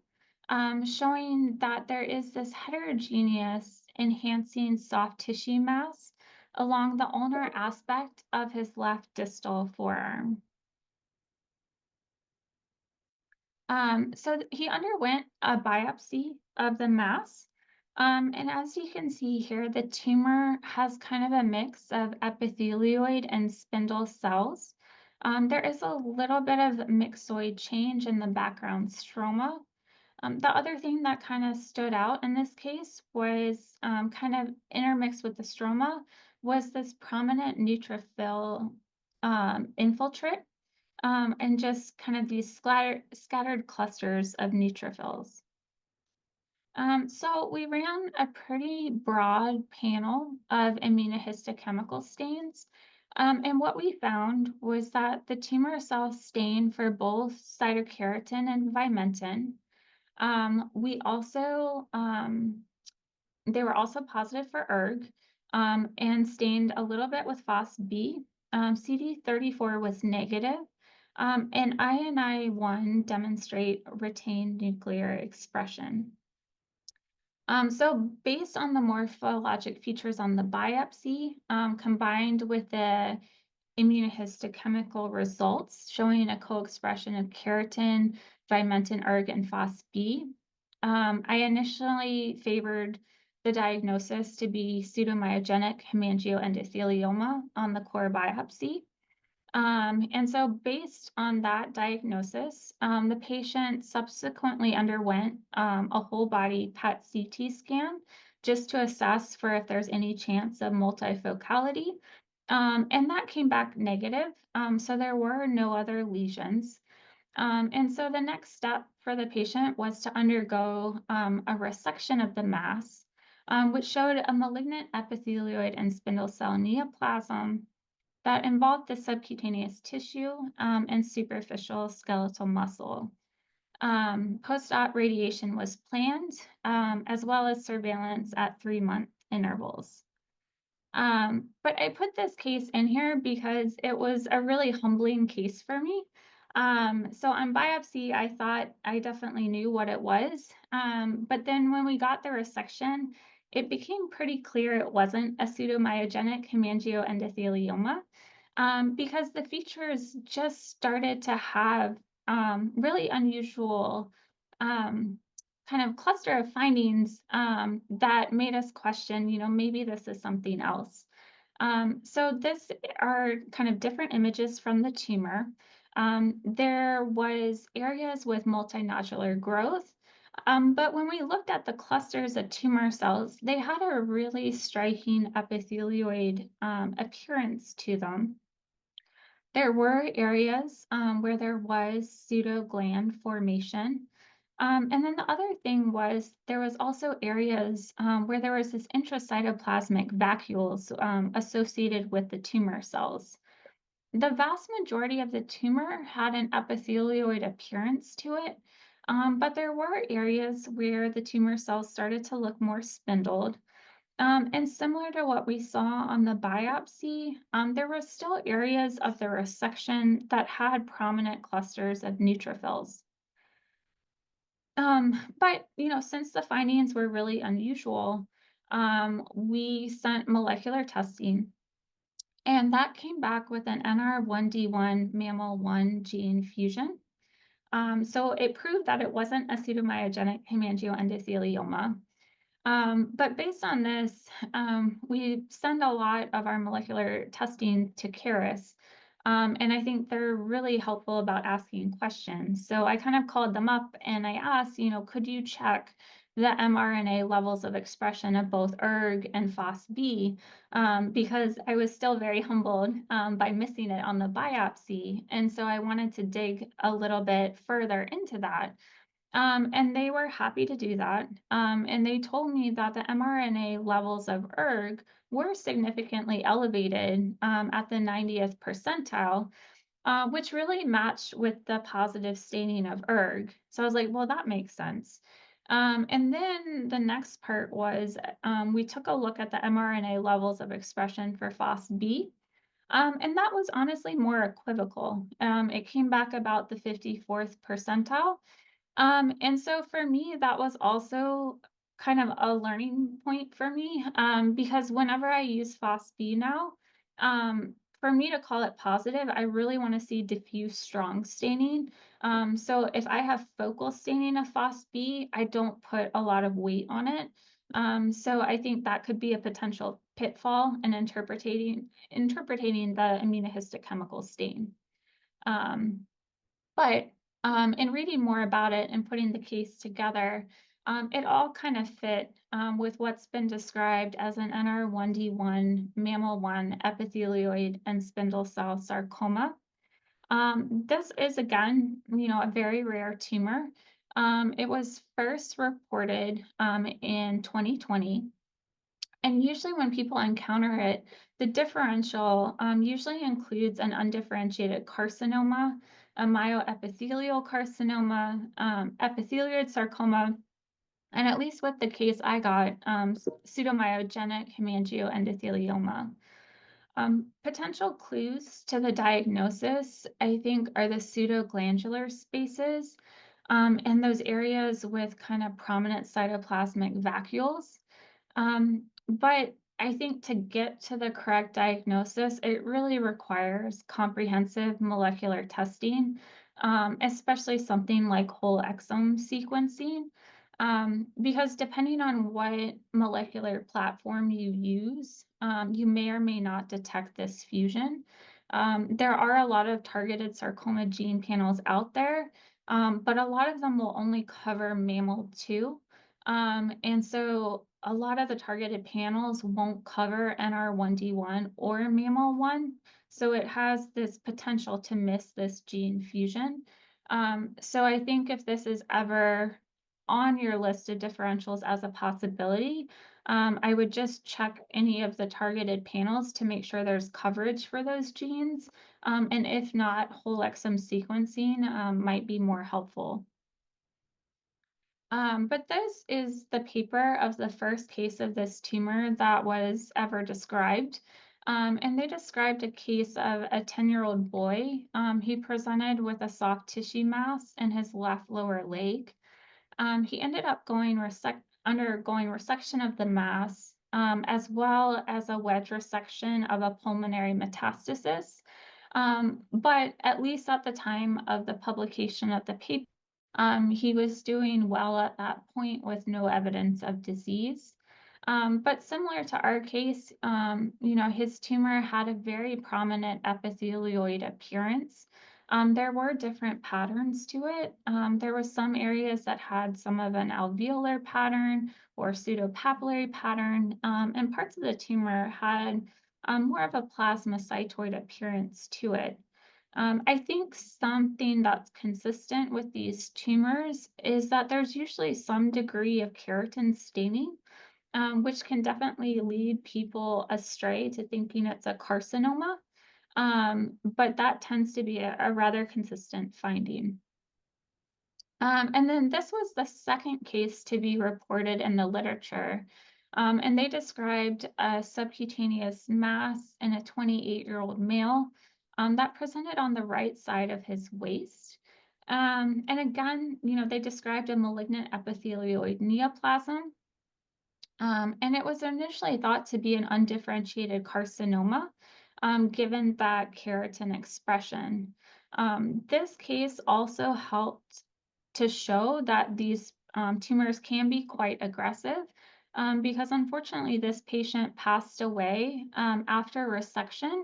showing that there is this heterogeneous enhancing soft tissue mass along the ulnar aspect of his left distal forearm. So he underwent a biopsy of the mass. And as you can see here, the tumor has kind of a mix of epithelioid and spindle cells. There is a little bit of myxoid change in the background stroma. The other thing that kind of stood out in this case was kind of intermixed with the stroma was this prominent neutrophil infiltrate. And just kind of these scattered clusters of neutrophils. So we ran a pretty broad panel of immunohistochemical stains. And what we found was that the tumor cells stain for both cytokeratin and vimentin. We also, they were also positive for ERG and stained a little bit with FOSB. CD34 was negative. And INI1 demonstrate retained nuclear expression. So based on the morphologic features on the biopsy, combined with the immunohistochemical results showing a co-expression of keratin, vimentin, ERG, and FOSB, I initially favored the diagnosis to be pseudomyogenic hemangioendothelioma on the core biopsy. And so based on that diagnosis, the patient subsequently underwent a whole body PET CT scan just to assess for if there's any chance of multifocality. And that came back negative. So there were no other lesions. And so the next step for the patient was to undergo a resection of the mass, which showed a malignant epithelioid and spindle cell neoplasm that involved the subcutaneous tissue and superficial skeletal muscle. Post-op radiation was planned, as well as surveillance at 3-month intervals. But I put this case in here because it was a really humbling case for me. So on biopsy, I thought I definitely knew what it was. But then when we got the resection, it became pretty clear it wasn't a pseudomyogenic hemangioendothelioma, because the features just started to have really unusual um, kind of cluster of findings that made us question, maybe this is something else. So this are kind of different images from the tumor. There was areas with multinodular growth, but when we looked at the clusters of tumor cells, they had a really striking epithelioid appearance to them. There were areas where there was pseudogland formation. And then the other thing was there was also areas where there was this intracytoplasmic vacuoles associated with the tumor cells. The vast majority of the tumor had an epithelioid appearance to it, but there were areas where the tumor cells started to look more spindled. And similar to what we saw on the biopsy, there were still areas of the resection that had prominent clusters of neutrophils. But since the findings were really unusual, we sent molecular testing, and that came back with an NR1D1 mammal 1 gene fusion. So it proved that it wasn't a pseudomyogenic hemangioendothelioma. But based on this, we send a lot of our molecular testing to Caris. And I think they're really helpful about asking questions. So I kind of called them up and I asked, could you check the mRNA levels of expression of both ERG and FOSB? Because I was still very humbled by missing it on the biopsy. And so I wanted to dig a little bit further into that. And they were happy to do that. And they told me that the mRNA levels of ERG were significantly elevated at the 90th percentile, which really matched with the positive staining of ERG. So I was like, well, that makes sense. And then the next part was we took a look at the mRNA levels of expression for FOSB. And that was honestly more equivocal. It came back about the 54th percentile. And so for me, that was also kind of a learning point for me, because whenever I use FOSB now, for me to call it positive, I really want to see diffuse strong staining. So if I have focal staining of FOSB, I don't put a lot of weight on it. So I think that could be a potential pitfall in interpreting the immunohistochemical stain. Um, but in reading more about it and putting the case together, it all kind of fit with what's been described as an NR1D1 mammal 1 epithelioid and spindle cell sarcoma. This is, again, a very rare tumor. It was first reported in 2020. And usually when people encounter it, the differential usually includes an undifferentiated carcinoma, a myoepithelial carcinoma, epithelioid sarcoma, and at least with the case I got, pseudomyogenic hemangioendothelioma. Potential clues to the diagnosis, I think, are the pseudoglandular spaces and those areas with kind of prominent cytoplasmic vacuoles. But I think to get to the correct diagnosis, it really requires comprehensive molecular testing, especially something like whole exome sequencing, because depending on what molecular platform you use, you may or may not detect this fusion. There are a lot of targeted sarcoma gene panels out there, but a lot of them will only cover mammal 2. And so a lot of the targeted panels won't cover NR1D1 or mammal 1. So it has this potential to miss this gene fusion. So I think if this is ever on your list of differentials as a possibility, I would just check any of the targeted panels to make sure there's coverage for those genes. And if not, whole exome sequencing might be more helpful. But this is the paper of the first case of this tumor that was ever described. And they described a case of a 10-year-old boy. He presented with a soft tissue mass in his left lower leg. He ended up going undergoing resection of the mass, as well as a wedge resection of a pulmonary metastasis. But at least at the time of the publication of the paper, he was doing well at that point with no evidence of disease. But similar to our case, his tumor had a very prominent epithelioid appearance. There were different patterns to it. There were some areas that had some of an alveolar pattern or pseudopapillary pattern, and parts of the tumor had more of a plasmacytoid appearance to it. I think something that's consistent with these tumors is that there's usually some degree of keratin staining, which can definitely lead people astray to thinking it's a carcinoma. But that tends to be a rather consistent finding. And then this was the second case to be reported in the literature. And they described a subcutaneous mass in a 28-year-old male that presented on the right side of his waist. And again, they described a malignant epithelioid neoplasm. And it was initially thought to be an undifferentiated carcinoma, given that keratin expression. This case also helped to show that these tumors can be quite aggressive, because unfortunately this patient passed away after resection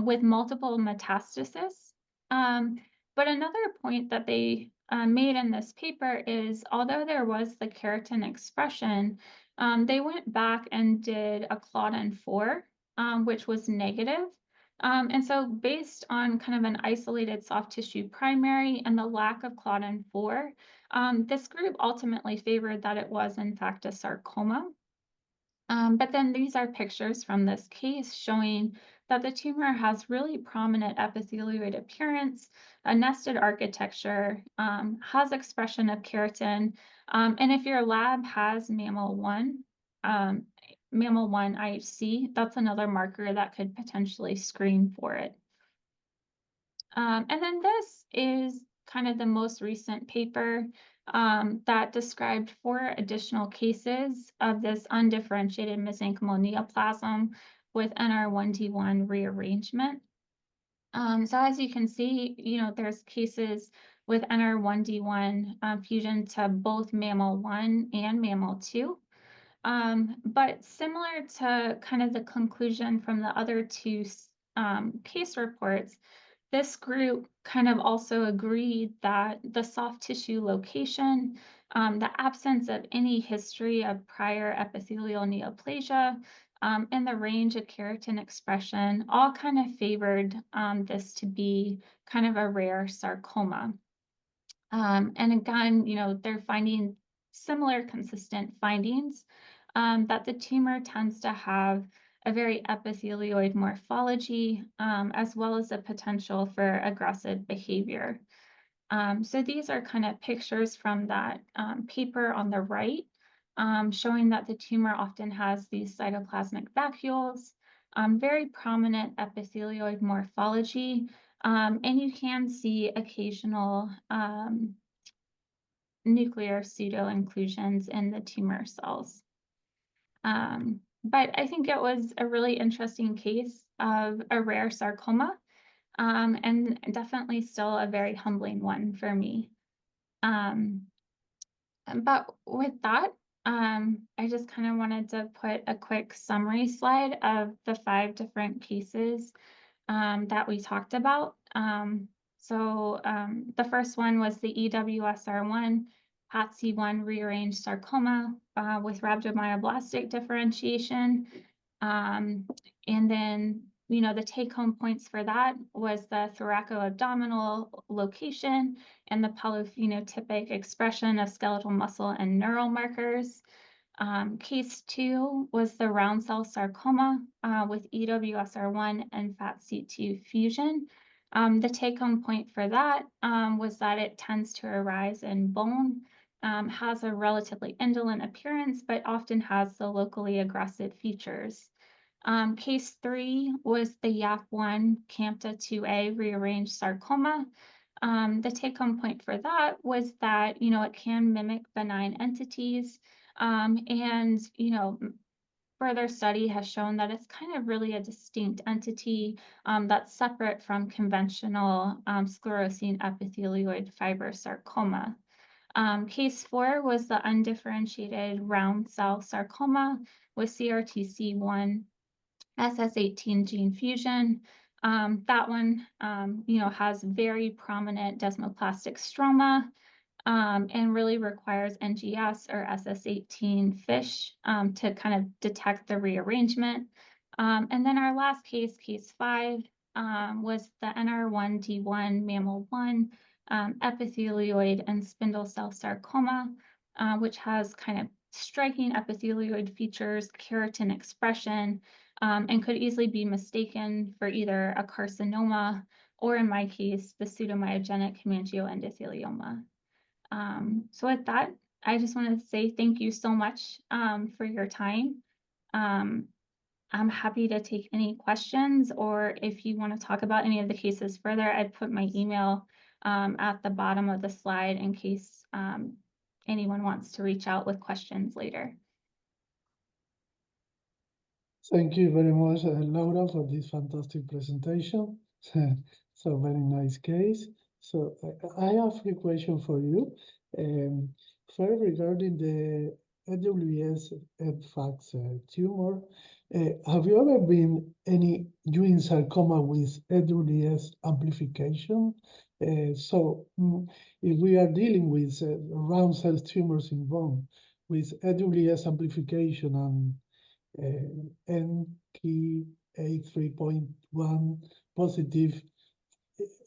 with multiple metastases. But another point that they made in this paper is, although there was the keratin expression, they went back and did a Claudin-4, which was negative. And so based on kind of an isolated soft tissue primary and the lack of Claudin-4, this group ultimately favored that it was in fact a sarcoma. But then these are pictures from this case showing that the tumor has really prominent epithelioid appearance, a nested architecture, has expression of keratin, and if your lab has MAML1, MAML1 IHC, that's another marker that could potentially screen for it. And then this is kind of the most recent paper that described 4 additional cases of this undifferentiated mesenchymal neoplasm with NR1D1 rearrangement. So as you can see, there's cases with NR1D1 fusion to both MAML1 and MAML2. But similar to kind of the conclusion from the other 2 case reports, this group kind of also agreed that the soft tissue location, the absence of any history of prior epithelial neoplasia, and the range of keratin expression all kind of favored this to be kind of a rare sarcoma. And again, they're finding similar consistent findings, that the tumor tends to have a very epithelioid morphology, as well as a potential for aggressive behavior. So these are kind of pictures from that paper on the right, showing that the tumor often has these cytoplasmic vacuoles, very prominent epithelioid morphology, and you can see occasional nuclear pseudo-inclusions in the tumor cells. But I think it was a really interesting case of a rare sarcoma, and definitely still a very humbling one for me. But with that, I just kind of wanted to put a quick summary slide of the 5 different cases that we talked about. So the first one was the EWSR1 PATC1 rearranged sarcoma with rhabdomyoblastic differentiation. And then, the take-home points for that was the thoracoabdominal location and the polyphenotypic expression of skeletal muscle and neural markers. Case 2 was the round cell sarcoma with EWSR1 and FATC2 fusion. The take-home point for that was that it tends to arise in bone, has a relatively indolent appearance, but often has the locally aggressive features. Case 3 was the YAP1 CAMTA2A rearranged sarcoma. The take-home point for that was that, it can mimic benign entities, And, further study has shown that it's kind of really a distinct entity that's separate from conventional sclerosing epithelioid fibrosarcoma. Case 4 was the undifferentiated round cell sarcoma with CRTC1 SS18 gene fusion. That one, has very prominent desmoplastic stroma and really requires NGS or SS18 FISH to kind of detect the rearrangement. And then our last case, case 5, was the NR1D1 mammal 1 epithelioid and spindle cell sarcoma, which has kind of striking epithelioid features, keratin expression, and could easily be mistaken for either a carcinoma or, in my case, the pseudomyogenic hemangioendothelioma. So with that, I just want to say thank you so much for your time. I'm happy to take any questions, or if you want to talk about any of the cases further, I'd put my email at the bottom of the slide in case anyone wants to reach out with questions later. Thank you very much, Laura, for this fantastic presentation. So very nice case. So I have a question for you. First, regarding the AWS EDFAX tumor, have you ever been any Ewing sarcoma with AWS amplification? If we are dealing with round cell tumors in bone with AWS amplification and NK3.1 positive,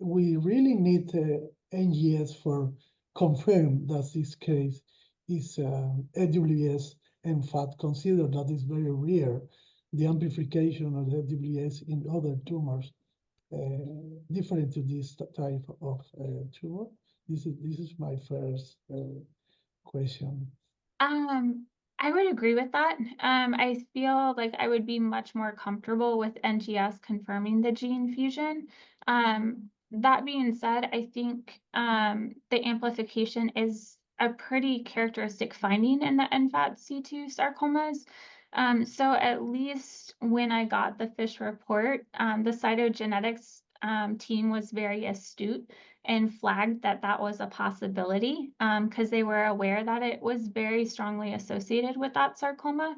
we really need NGS for confirm that this case is AWS. In fact, consider that it's very rare, the amplification of AWS in other tumors, different to this type of tumor. This is my first question. I would agree with that. I feel like I would be much more comfortable with NGS confirming the gene fusion. That being said, I think the amplification is a pretty characteristic finding in the NFAT-C2 sarcomas. So at least when I got the FISH report, the cytogenetics team was very astute and flagged that that was a possibility because they were aware that it was very strongly associated with that sarcoma.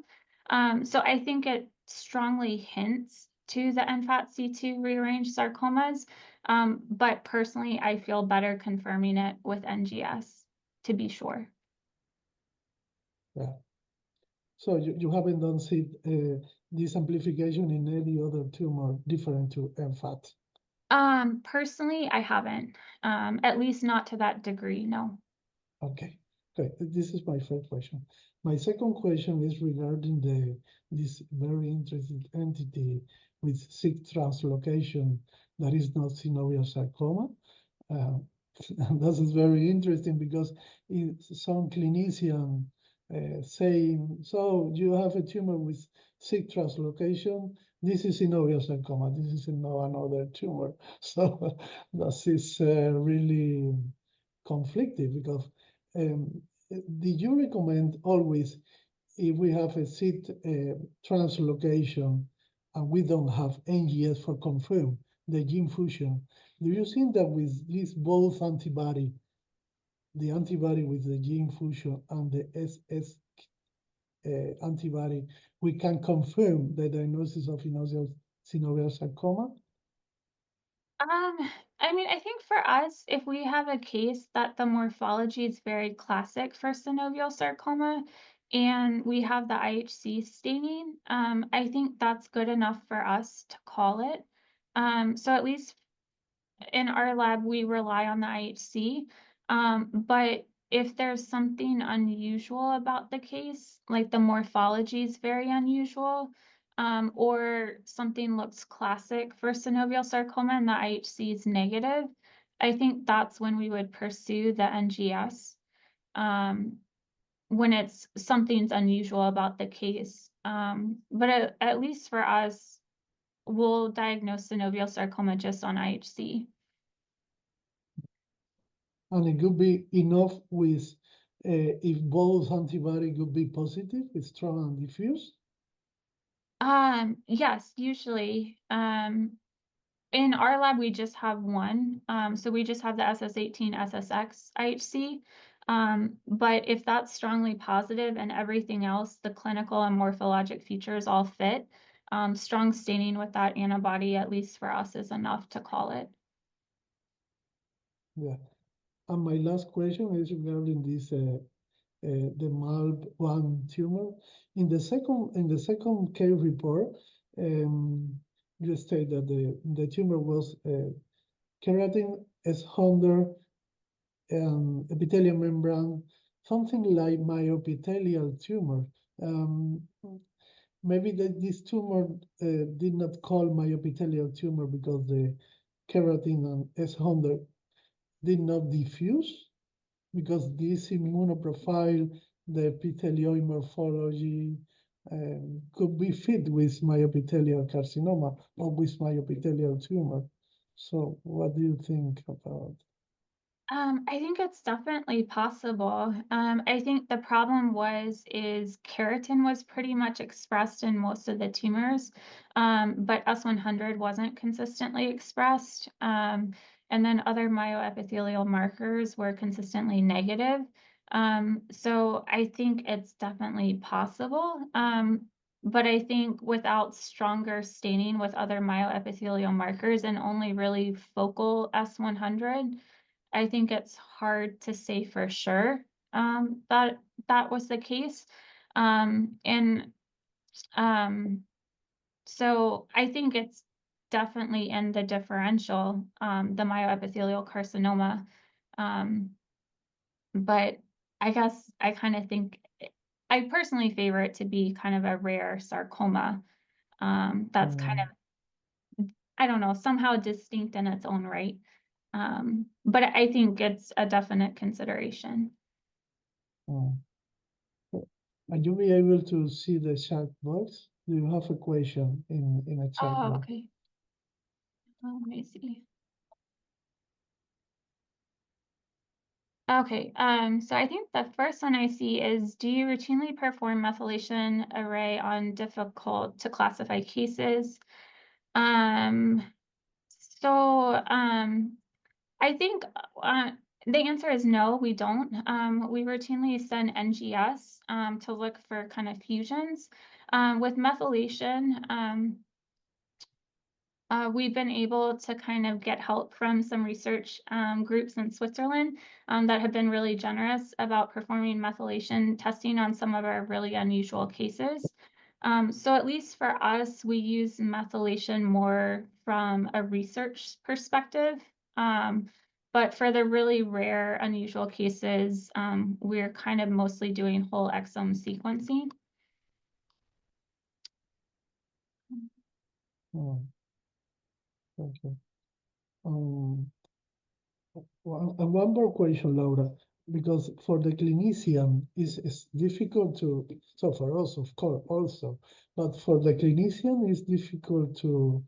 So I think it strongly hints to the NFAT-C2 rearranged sarcomas. But personally, I feel better confirming it with NGS to be sure. Yeah. So you haven't done this amplification in any other tumor different to MFAT? Personally, I haven't, at least not to that degree, no. Okay, great. This is my first question. My second question is regarding this very interesting entity with sick translocation that is not synovial sarcoma. And this is very interesting because some clinician saying, so you have a tumor with sick translocation, this is synovial sarcoma, this is another tumor. So this is really conflicted because did you recommend always, if we have a seed translocation and we don't have NGS for confirm the gene fusion, do you think that with this both antibody, the antibody with the gene fusion and the SS antibody, we can confirm the diagnosis of synovial sarcoma? I mean, I think for us, if we have a case that the morphology is very classic for synovial sarcoma and we have the IHC staining, I think that's good enough for us to call it. So at least in our lab, we rely on the IHC. But if there's something unusual about the case, like the morphology is very unusual, or something looks classic for synovial sarcoma and the IHC is negative, I think that's when we would pursue the NGS, when it's something's unusual about the case. But at least for us, we'll diagnose synovial sarcoma just on IHC. And it could be enough with if both antibody could be positive, strong and diffuse? Yes, usually. In our lab, we just have one. So we just have the SS18 SSX IHC. But if that's strongly positive and everything else, the clinical and morphologic features all fit, strong staining with that antibody, at least for us, is enough to call it. Yeah. And my last question is regarding this the MALB1 tumor. In the second case report, you state that the tumor was keratin S100 epithelial membrane, something like myoepithelial tumor. Maybe this tumor did not call myoepithelial tumor because the keratin and S100 did not diffuse, because this immunoprofile, the epithelioid morphology, could be fit with myoepithelial carcinoma or with myoepithelial tumor. So what do you think about? I think it's definitely possible. I think the problem is keratin was pretty much expressed in most of the tumors, but S100 wasn't consistently expressed. And then other myoepithelial markers were consistently negative. So I think it's definitely possible. But I think without stronger staining with other myoepithelial markers and only really focal S100, I think it's hard to say for sure that that was the case. And so I think it's definitely in the differential, the myoepithelial carcinoma. But I guess I kind of think, I personally favor it to be kind of a rare sarcoma. That's kind of, I don't know, somehow distinct in its own right. But I think it's a definite consideration. Are you be able to see the chat box? Do you have a question in a chat Oh, box? okay. Let me see. Okay, so I think the first one I see is, do you routinely perform methylation array on difficult to classify cases? Um, I think the answer is no, we don't. We routinely send NGS to look for kind of fusions. With methylation, we've been able to kind of get help from some research groups in Switzerland that have been really generous about performing methylation testing on some of our really unusual cases. So at least for us, we use methylation more from a research perspective. But for the really rare, unusual cases, we're kind of mostly doing whole exome sequencing. Thank you. One more question, Laura, because for the clinician, it's difficult to, so for us, of course, also, but for the clinician, it's difficult to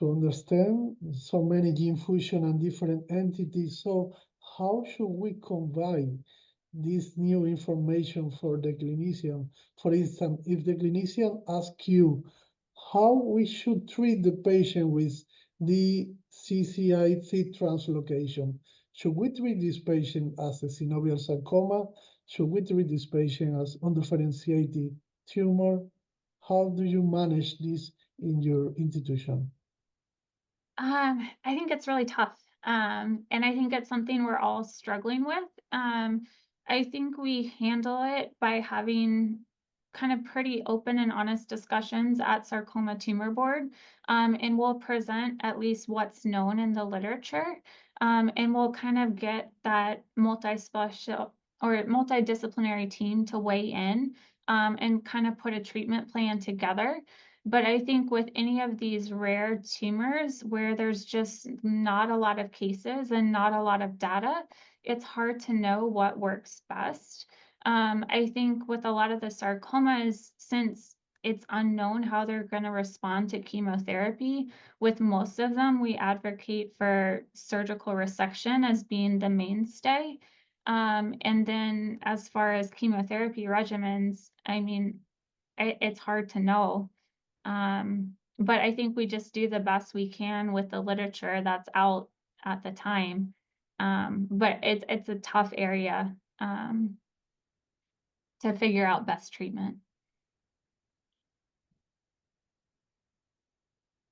understand so many gene fusion and different entities. So how should we combine this new information for the clinician? For instance, if the clinician asks you how we should treat the patient with the CCIC translocation, should we treat this patient as a synovial sarcoma? Should we treat this patient as undifferentiated tumor? How do you manage this in your institution? I think it's really tough. And I think it's something we're all struggling with. I think we handle it by having kind of pretty open and honest discussions at Sarcoma Tumor Board. And we'll present at least what's known in the literature. And we'll kind of get that multi-special or multidisciplinary team to weigh in and kind of put a treatment plan together. But I think with any of these rare tumors where there's just not a lot of cases and not a lot of data, it's hard to know what works best. I think with a lot of the sarcomas, since it's unknown how they're going to respond to chemotherapy, with most of them, we advocate for surgical resection as being the mainstay. And then as far as chemotherapy regimens, I mean, it's hard to know. But I think we just do the best we can with the literature that's out at the time. But it's a tough area to figure out best treatment.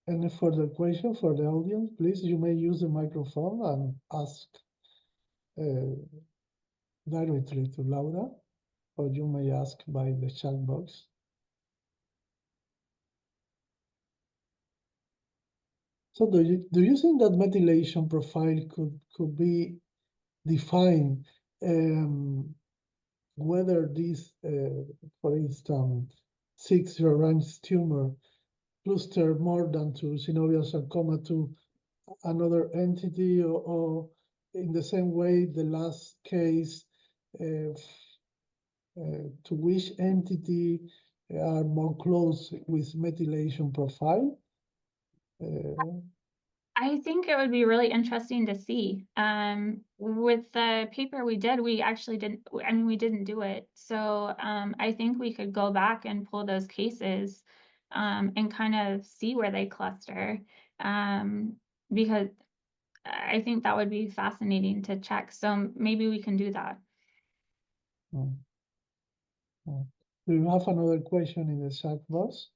Any further question for the audience? Please, you may use the microphone and ask directly to Laura, or you may ask by the chat box. So do you think that methylation profile could be defined, whether this, for instance, 6 rearranged tumor cluster more than to synovial sarcoma to another entity, or in the same way the last case, to which entity are more close with methylation profile? I think it would be really interesting to see. With the paper we did, we actually didn't, I mean, we didn't do it. So I think we could go back and pull those cases and kind of see where they cluster. Because I think that would be fascinating to check. So maybe we can do that. Do you have another question in the chat box?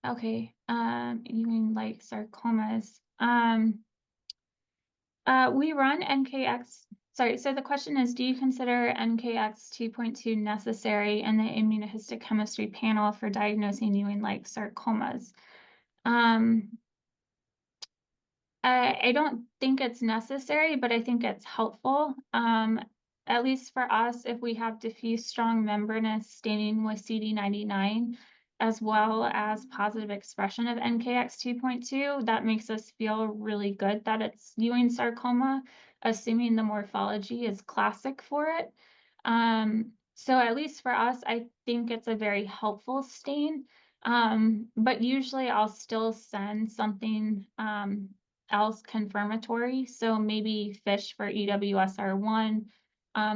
Okay, you mean like sarcomas. We run NKX, sorry, so the question is, do you consider NKX 2.2 necessary in the immunohistochemistry panel for diagnosing Ewing-like sarcomas? I don't think it's necessary, but I think it's helpful. At least for us, if we have diffuse strong membranous staining with CD99, as well as positive expression of NKX 2.2, that makes us feel really good that it's Ewing sarcoma, assuming the morphology is classic for it. So at least for us, I think it's a very helpful stain. But usually I'll still send something else confirmatory. So maybe FISH for EWSR1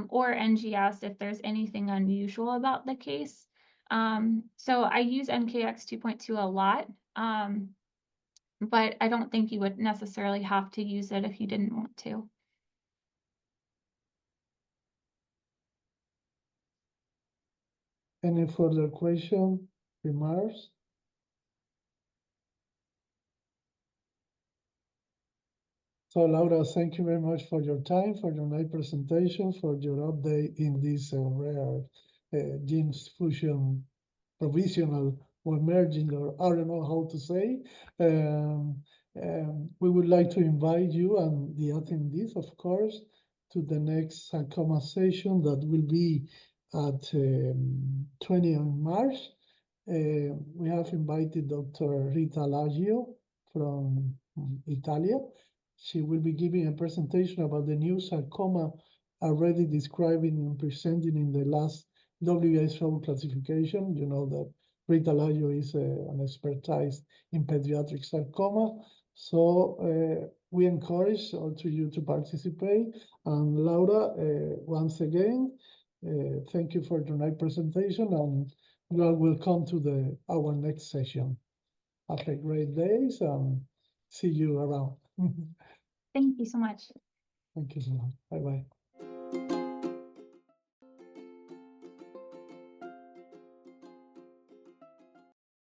or NGS if there's anything unusual about the case. So I use NKX 2.2 a lot, but I don't think you would necessarily have to use it if you didn't want to. Any further question, remarks? So Laura, thank you very much for your time, for your nice presentation, for your update in this rare genes fusion provisional or merging, or I don't know how to say. We would like to invite you and the attendees, of course, to the next sarcoma session that will be at 20 on March. We have invited Dr. Rita Laggio from Italy. She will be giving a presentation about the new sarcoma already describing and presenting in the last WHO classification. You know that Rita Laggio is an expertise in pediatric sarcoma. So we encourage all of you to participate. And Laura, once again, thank you for tonight's presentation, and you are welcome to our next session. Have a great day, and see you around. Thank you so much. Thank you so much. Bye-bye.